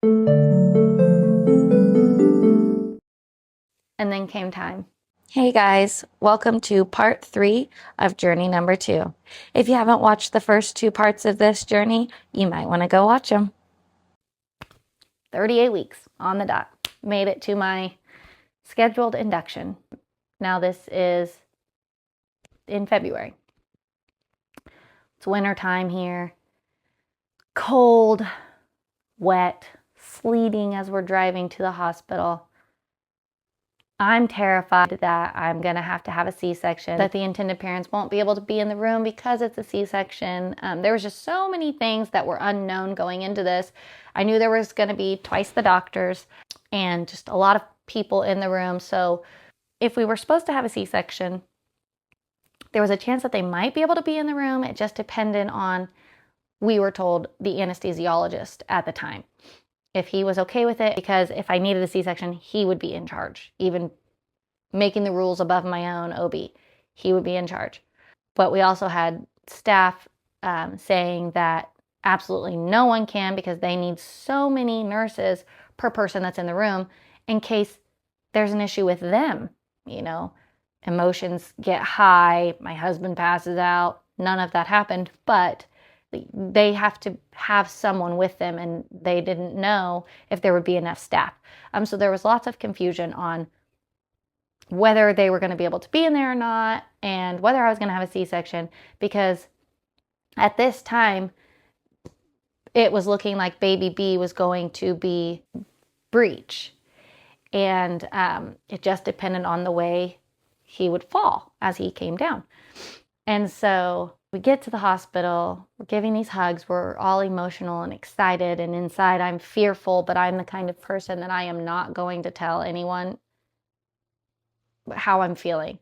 And then came time. Hey guys, welcome to part 3 of journey number 2. If you haven't watched the first 2 parts of this journey, you might want to go watch them. 38 weeks on the dot. Made it to my scheduled induction. Now this is in February. It's winter time here. Cold, wet, sleeting as we're driving to the hospital. I'm terrified that I'm going to have a C-section, that the intended parents won't be able to be in the room because it's a C-section. There was just so many things that were unknown going into this. I knew there was going to be twice the doctors and just a lot of people in the room. So if we were supposed to have a C-section, there was a chance that they might be able to be in the room. It just depended on, we were told, the anesthesiologist at the time, if he was okay with it, because if I needed a C-section, he would be in charge. Even making the rules above my own OB, he would be in charge. But we also had staff saying that absolutely no one can, because they need so many nurses per person that's in the room in case there's an issue with them. You know, emotions get high, my husband passes out. None of that happened, but they have to have someone with them, and they didn't know if there would be enough staff. So there was lots of confusion on whether they were going to be able to be in there or not, and whether I was going to have a C-section, because at this time, it was looking like baby B was going to be breech, and it just depended on the way he would fall as he came down. And so we get to the hospital, we're giving these hugs, we're all emotional and excited, and inside I'm fearful, but I'm the kind of person that I am not going to tell anyone how I'm feeling.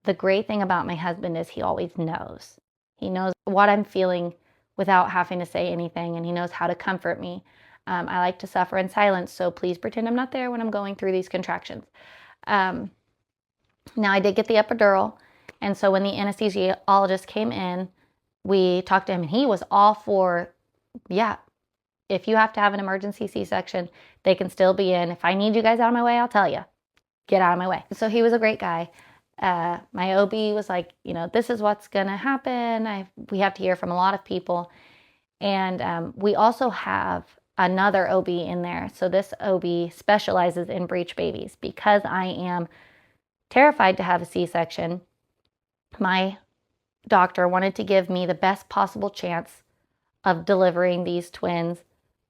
The great thing about my husband is he always knows. He knows what I'm feeling without having to say anything, and he knows how to comfort me. I like to suffer in silence, so please pretend I'm not there when I'm going through these contractions. Now I did get the epidural. And so when the anesthesiologist came in, we talked to him, and he was all for, yeah, if you have to have an emergency C-section, they can still be in. If I need you guys out of my way, I'll tell you. Get out of my way. So he was a great guy. My OB was like, this is what's going to happen. We have to hear from a lot of people. And we also have another OB in there. So this OB specializes in breech babies. Because I am terrified to have a C-section, my doctor wanted to give me the best possible chance of delivering these twins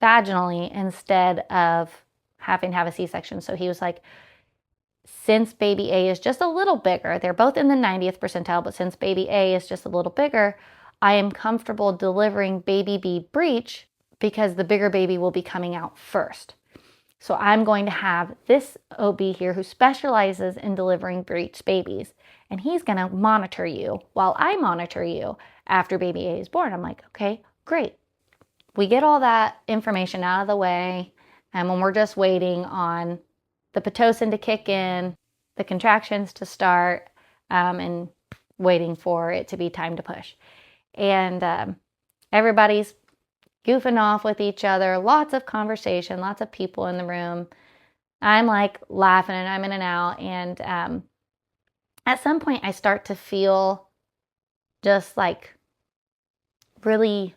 vaginally instead of having to have a C-section. So he was like, since baby A is just a little bigger, they're both in the 90th percentile, but since baby A is just a little bigger, I am comfortable delivering baby B breech because the bigger baby will be coming out first. So I'm going to have this OB here who specializes in delivering breech babies, and he's going to monitor you while I monitor you after baby A is born. I'm like, okay, great. We get all that information out of the way, and when we're just waiting on the Pitocin to kick in, the contractions to start, and waiting for it to be time to push. And everybody's goofing off with each other, lots of conversation, lots of people in the room. I'm like laughing and I'm in and out. And at some point I start to feel just like really,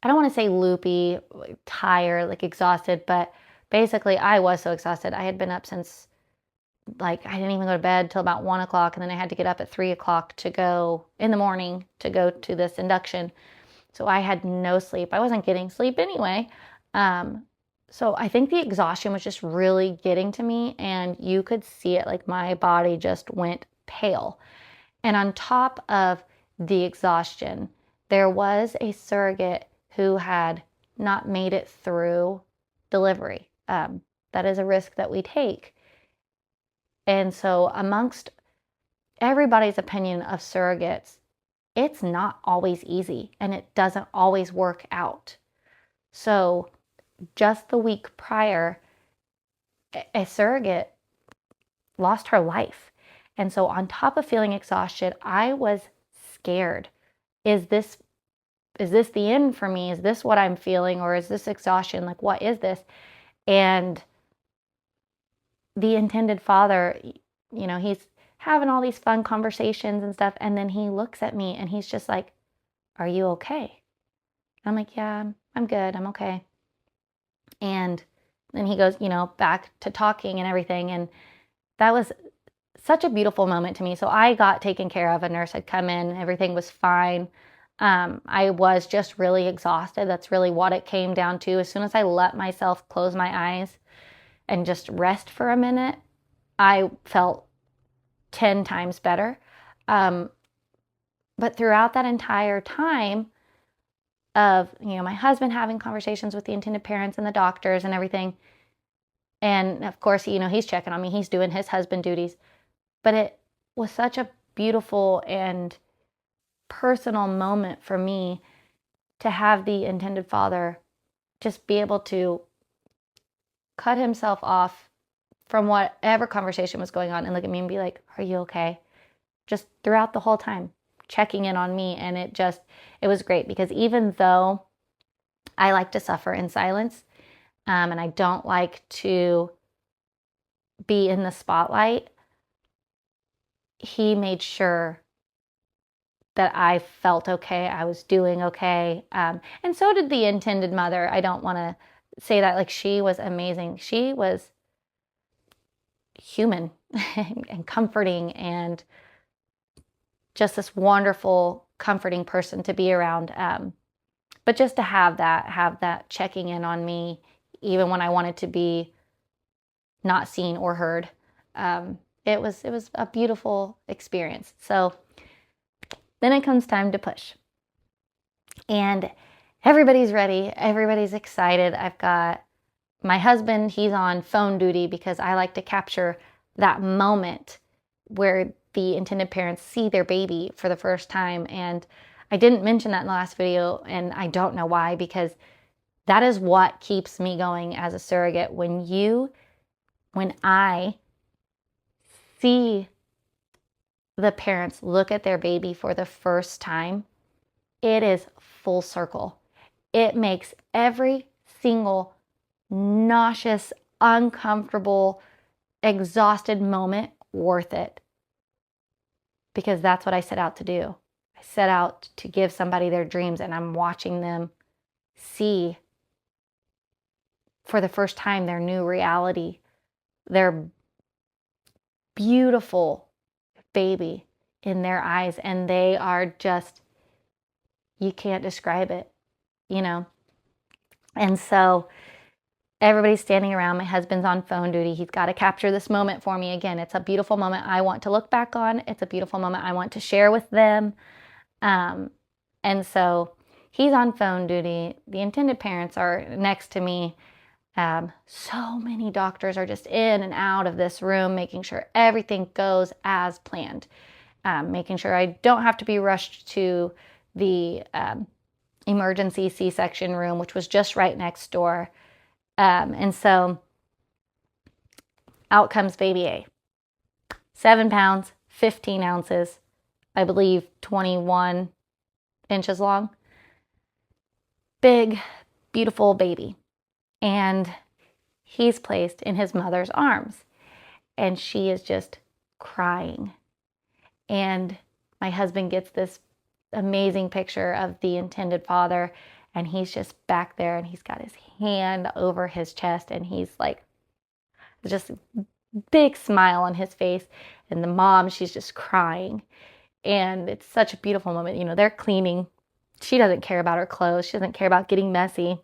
I don't want to say loopy, tired, like exhausted, but basically I was so exhausted. I had been up since, like, I didn't even go to bed till about 1 o'clock, and then I had to get up at 3 o'clock to go in the morning to go to this induction. So I had no sleep. I wasn't getting sleep anyway. So I think the exhaustion was just really getting to me, and you could see it, like my body just went pale. And on top of the exhaustion, there was a surrogate who had not made it through delivery. That is a risk that we take. And so amongst everybody's opinion of surrogates, it's not always easy, and it doesn't always work out. So just the week prior, a surrogate lost her life. And so on top of feeling exhausted, I was scared. Is this is this the end for me? Is this what I'm feeling? Or is this exhaustion? Like, what is this? And the intended father, he's having all these fun conversations and stuff. And then he looks at me and he's just like, are you okay? I'm like, yeah, I'm good. I'm okay. And then he goes, back to talking and everything. And that was such a beautiful moment to me. So I got taken care of. A nurse had come in. Everything was fine. I was just really exhausted. That's really what it came down to. As soon as I let myself close my eyes and just rest for a minute, I felt 10 times better. But throughout that entire time of, my husband having conversations with the intended parents and the doctors and everything, and of course, he's checking on me, he's doing his husband duties, but it was such a beautiful and personal moment for me to have the intended father just be able to cut himself off from whatever conversation was going on and look at me and be like, are you okay? Just throughout the whole time, checking in on me. And it was great, because even though I like to suffer in silence, and I don't like to be in the spotlight, he made sure that I felt okay, I was doing okay. And so did the intended mother. I don't want to say that, like, she was amazing. She was human and comforting, and just this wonderful, comforting person to be around. But just to have that checking in on me, even when I wanted to be not seen or heard, it was a beautiful experience. So then it comes time to push. And everybody's ready. Everybody's excited. I've got my husband, he's on phone duty, because I like to capture that moment where the intended parents see their baby for the first time. And I didn't mention that in the last video, and I don't know why, because that is what keeps me going as a surrogate. When I see the parents look at their baby for the first time, it is full circle. It makes every single nauseous, uncomfortable, exhausted moment worth it. Because that's what I set out to do. I set out to give somebody their dreams, and I'm watching them see for the first time their new reality, their beautiful baby in their eyes, and they are just, you can't describe it, And so everybody's standing around. My husband's on phone duty. He's got to capture this moment for me. Again, it's a beautiful moment I want to look back on. It's a beautiful moment I want to share with them. And so he's on phone duty. The intended parents are next to me. So many doctors are just in and out of this room, making sure everything goes as planned, making sure I don't have to be rushed to the emergency C-section room, which was just right next door. And so out comes baby A. 7 pounds, 15 ounces, I believe 21 inches long. Big, beautiful baby. And he's placed in his mother's arms, and she is just crying. And my husband gets this amazing picture of the intended father, and he's just back there, and he's got his hand over his chest, and he's like, just a big smile on his face. And the mom, she's just crying. And it's such a beautiful moment. They're cleaning. She doesn't care about her clothes. She doesn't care about getting messy.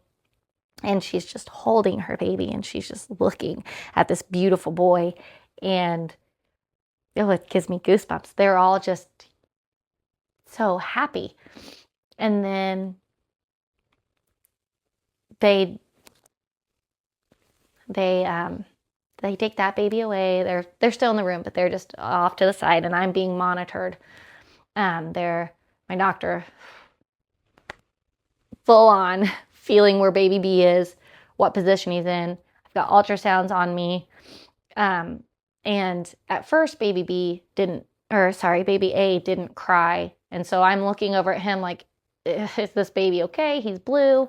And she's just holding her baby, and she's just looking at this beautiful boy. And it gives me goosebumps. They're all just so happy. And then they take that baby away. They're still in the room, but they're just off to the side, and I'm being monitored. My doctor, full on feeling where baby B is, what position he's in. I've got ultrasounds on me. And at first baby A didn't cry. And so I'm looking over at him like, is this baby okay? He's blue.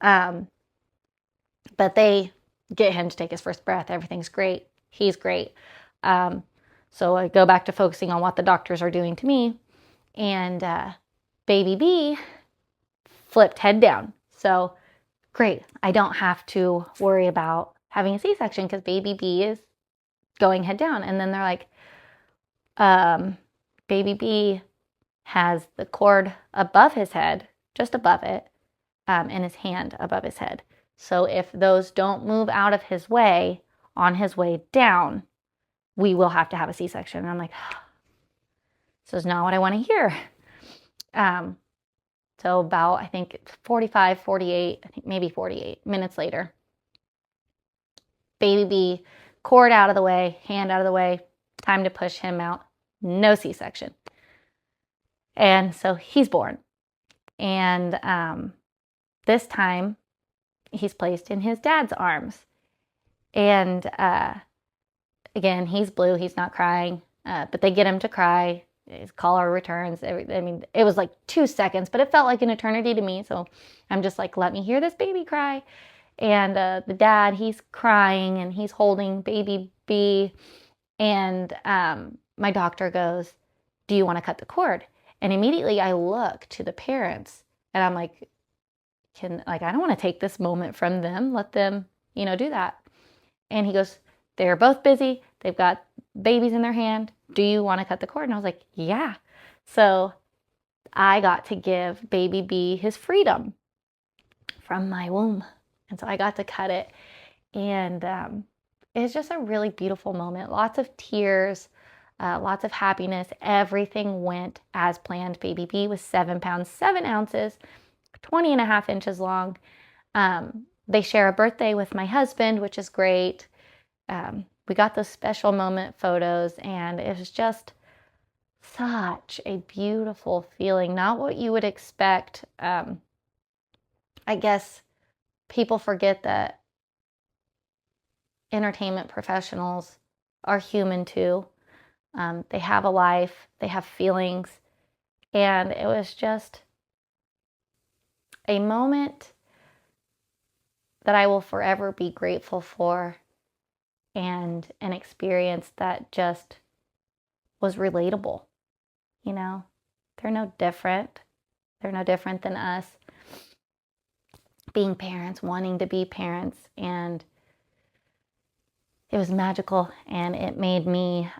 But they get him to take his first breath. Everything's great. He's great. So I go back to focusing on what the doctors are doing to me. And baby B flipped head down. So great. I don't have to worry about having a C-section because baby B is going head down. And then they're like, baby B has the cord above his head, just above it, and his hand above his head. So if those don't move out of his way on his way down, we will have to have a C-section. And I'm like, this is not what I want to hear. So about, I think 45, 48, I think maybe 48 minutes later, baby B, cord out of the way, hand out of the way, time to push him out. No C-section. And so he's born. And this time, he's placed in his dad's arms. And again, he's blue. He's not crying. But they get him to cry. His collar returns. I mean, it was like 2 seconds, but it felt like an eternity to me. So I'm just like, let me hear this baby cry. And the dad, he's crying and he's holding baby B. And my doctor goes, do you want to cut the cord? And immediately I look to the parents and I'm like, I don't want to take this moment from them. Let them, do that. And he goes, they're both busy. They've got babies in their hand. Do you want to cut the cord? And I was like, yeah. So I got to give baby B his freedom from my womb. And so I got to cut it. And it's just a really beautiful moment. Lots of tears, lots of happiness. Everything went as planned. Baby B was 7 pounds, 7 ounces, 20 and a half inches long. They share a birthday with my husband, which is great. We got those special moment photos, and it was just such a beautiful feeling. Not what you would expect. I guess people forget that entertainment professionals are human too. They have a life, they have feelings, and it was just a moment that I will forever be grateful for, and an experience that just was relatable. They're no different. They're no different than us being parents, wanting to be parents. And it was magical, and it made me,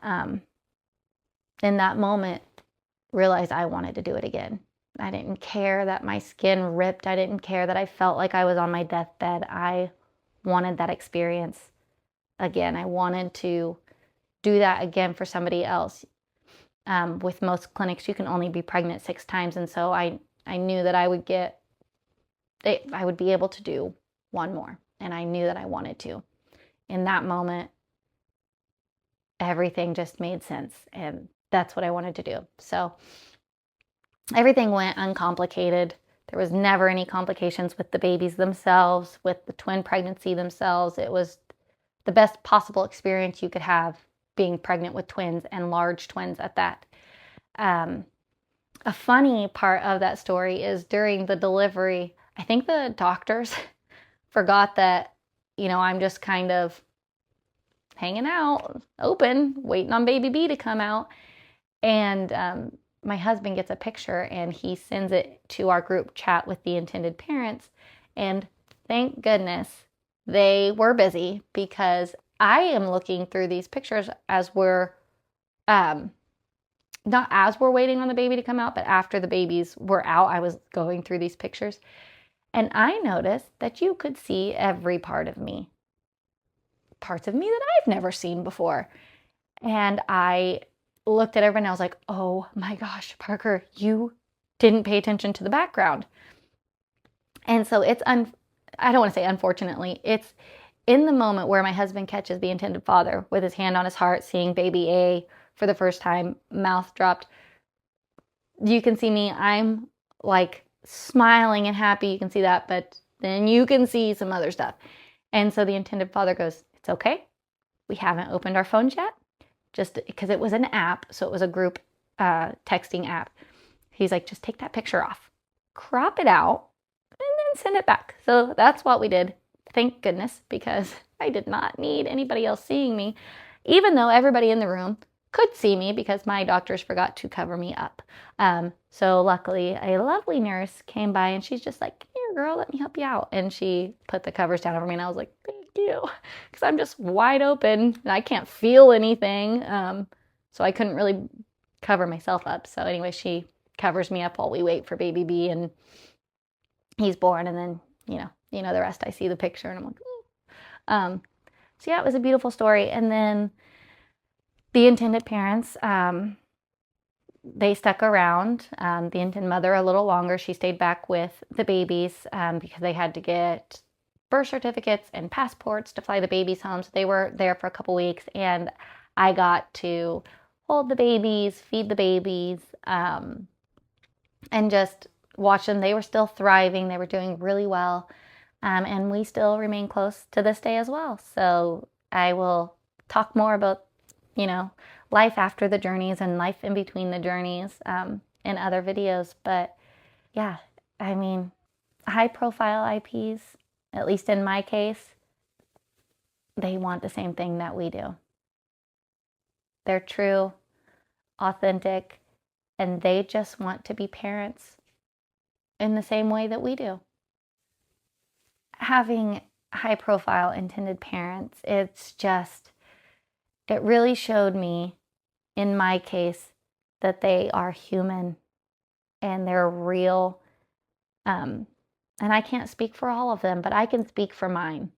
in that moment, realize I wanted to do it again. I didn't care that my skin ripped. I didn't care that I felt like I was on my deathbed. I wanted that experience again. I wanted to do that again for somebody else. With most clinics, you can only be pregnant 6 times. And so I knew that I would be able to do one more. And I knew that I wanted to. In that moment, everything just made sense. And that's what I wanted to do. So everything went uncomplicated. There was never any complications with the babies themselves, with the twin pregnancy themselves. It was the best possible experience you could have being pregnant with twins, and large twins at that. A funny part of that story is during the delivery, I think the doctors forgot that, I'm just kind of hanging out, open, waiting on baby B to come out. And my husband gets a picture and he sends it to our group chat with the intended parents. And thank goodness they were busy, because I am looking through these pictures as we're, not as we're waiting on the baby to come out, but after the babies were out, I was going through these pictures. And I noticed that you could see every part of me. Parts of me that I've never seen before. And I looked at everyone and I was like, oh my gosh, Parker, you didn't pay attention to the background. And so I don't want to say unfortunately, it's in the moment where my husband catches the intended father with his hand on his heart, seeing baby A for the first time, mouth dropped. You can see me, I'm like smiling and happy. You can see that, but then you can see some other stuff. And so the intended father goes, it's okay. We haven't opened our phones yet. Just because it was an app. So it was a group texting app. He's like, just take that picture off. crop it out, and then send it back. So that's what we did. Thank goodness, because I did not need anybody else seeing me, even though everybody in the room could see me because my doctors forgot to cover me up. So luckily, a lovely nurse came by and she's just like, here, girl, let me help you out. And she put the covers down over me and I was like, thank you, because I'm just wide open and I can't feel anything. So I couldn't really cover myself up. So anyway, she covers me up while we wait for baby B, and he's born, and then, you know the rest. I see the picture and I'm like, ooh. So yeah, it was a beautiful story. And then the intended parents, they stuck around. The intended mother a little longer. She stayed back with the babies because they had to get birth certificates and passports to fly the babies home. So they were there for a couple weeks, and I got to hold the babies, feed the babies, and just watch them. They were still thriving. They were doing really well. And we still remain close to this day as well. So I will talk more about, life after the journeys and life in between the journeys in other videos. But yeah, I mean, high profile IPs, at least in my case, they want the same thing that we do. They're true, authentic, and they just want to be parents in the same way that we do. Having high profile intended parents, it really showed me, in my case, that they are human and they're real. And I can't speak for all of them, but I can speak for mine.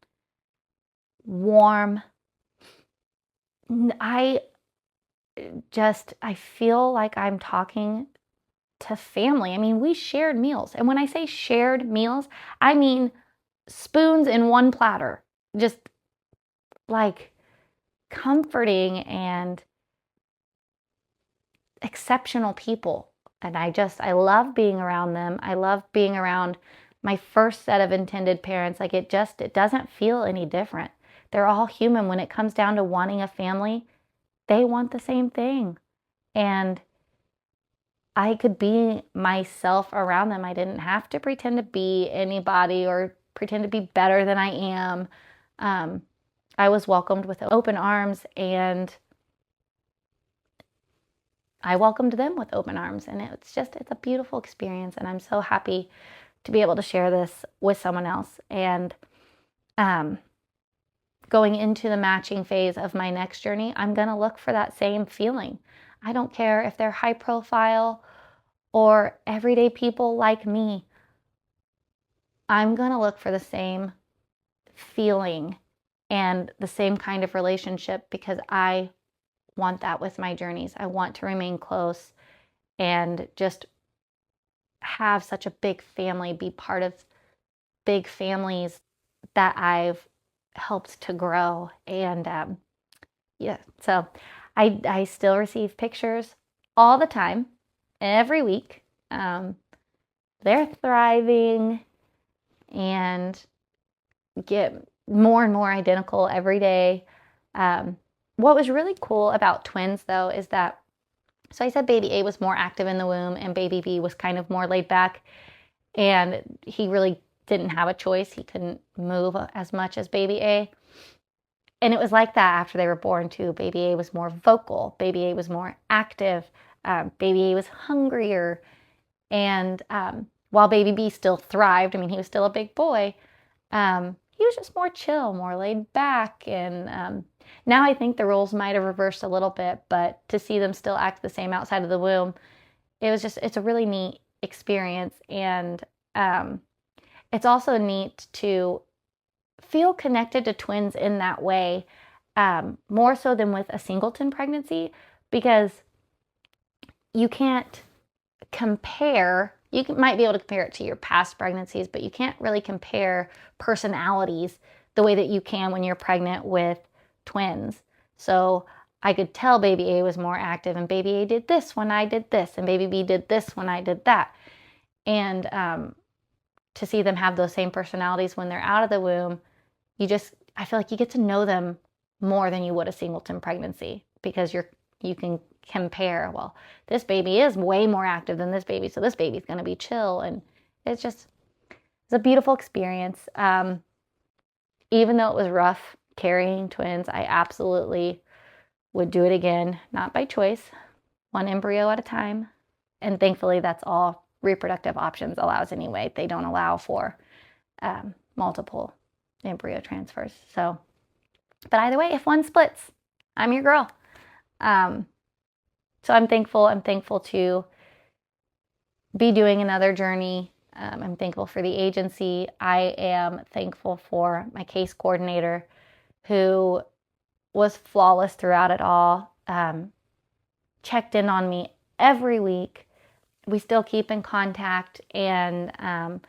Warm. I feel like I'm talking to family. I mean, we shared meals. And when I say shared meals, I mean spoons in one platter. Just like comforting and exceptional people. And I love being around them. I love being around my first set of intended parents. Like it doesn't feel any different. They're all human. When it comes down to wanting a family, they want the same thing. And I could be myself around them. I didn't have to pretend to be anybody or pretend to be better than I am. I was welcomed with open arms, and I welcomed them with open arms. And it's a beautiful experience. And I'm so happy to be able to share this with someone else. And going into the matching phase of my next journey, I'm going to look for that same feeling. I don't care if they're high profile or everyday people like me. I'm going to look for the same feeling and the same kind of relationship, because I want that with my journeys. I want to remain close and just have such a big family, be part of big families that I've helped to grow. And so I still receive pictures all the time, every week. They're thriving and get more and more identical every day. What was really cool about twins, though, is that, so I said baby A was more active in the womb and baby B was kind of more laid back, and he really didn't have a choice. He couldn't move as much as baby A. And it was like that after they were born too. Baby A was more vocal. Baby A was more active. Baby A was hungrier. And while baby B still thrived, I mean, he was still a big boy, he was just more chill, more laid back. And now I think the roles might have reversed a little bit, but to see them still act the same outside of the womb, it's a really neat experience. And it's also neat to feel connected to twins in that way, more so than with a singleton pregnancy, because you can't compare. You might be able to compare it to your past pregnancies, but you can't really compare personalities the way that you can when you're pregnant with twins. So I could tell baby A was more active, and baby A did this when I did this, and baby B did this when I did that. And to see them have those same personalities when they're out of the womb, I feel like you get to know them more than you would a singleton pregnancy, because you can compare, well, this baby is way more active than this baby, so this baby's going to be chill. And it's a beautiful experience. Even though it was rough carrying twins, I absolutely would do it again, not by choice, one embryo at a time. And thankfully, that's all reproductive options allows anyway. They don't allow for multiple embryo transfers. So, but either way, if one splits, I'm your girl. So I'm thankful. I'm thankful to be doing another journey. I'm thankful for the agency. I am thankful for my case coordinator, who was flawless throughout it all. Checked in on me every week. We still keep in contact, and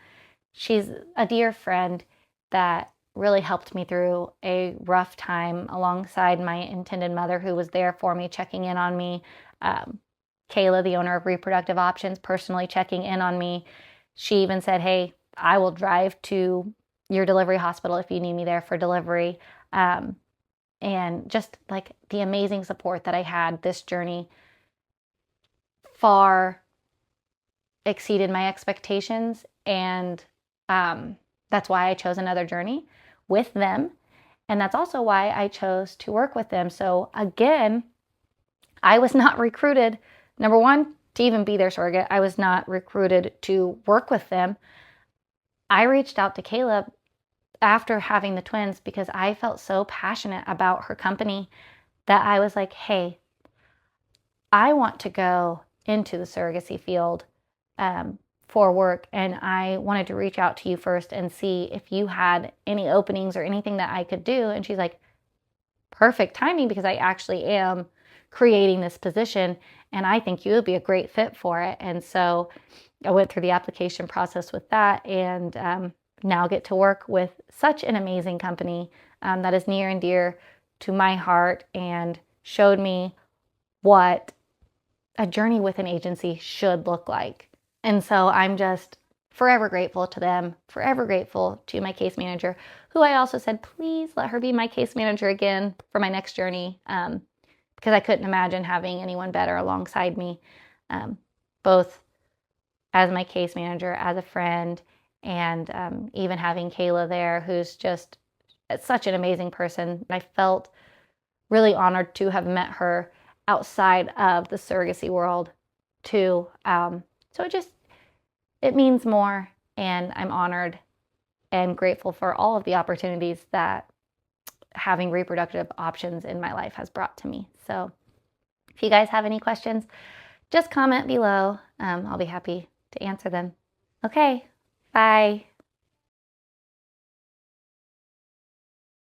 she's a dear friend that really helped me through a rough time alongside my intended mother, who was there for me, checking in on me. Kayla, the owner of Reproductive Options, personally checking in on me. She even said, hey, I will drive to your delivery hospital if you need me there for delivery. And just like the amazing support that I had, this journey far exceeded my expectations. And that's why I chose another journey with them. And that's also why I chose to work with them. So again, I was not recruited, number one, to even be their surrogate. I was not recruited to work with them. I reached out to Caleb after having the twins because I felt so passionate about her company that I was like, hey, I want to go into the surrogacy field for work, and I wanted to reach out to you first and see if you had any openings or anything that I could do. And she's like, perfect timing, because I actually am creating this position and I think you would be a great fit for it. And so I went through the application process with that, and now get to work with such an amazing company that is near and dear to my heart, and showed me what a journey with an agency should look like. And so I'm just forever grateful to them, forever grateful to my case manager, who I also said, please let her be my case manager again for my next journey, because I couldn't imagine having anyone better alongside me, both as my case manager, as a friend, and even having Kayla there, who's just such an amazing person. I felt really honored to have met her outside of the surrogacy world too. So it means more, and I'm honored and grateful for all of the opportunities that having reproductive options in my life has brought to me. So if you guys have any questions, just comment below. I'll be happy to answer them. Okay, bye.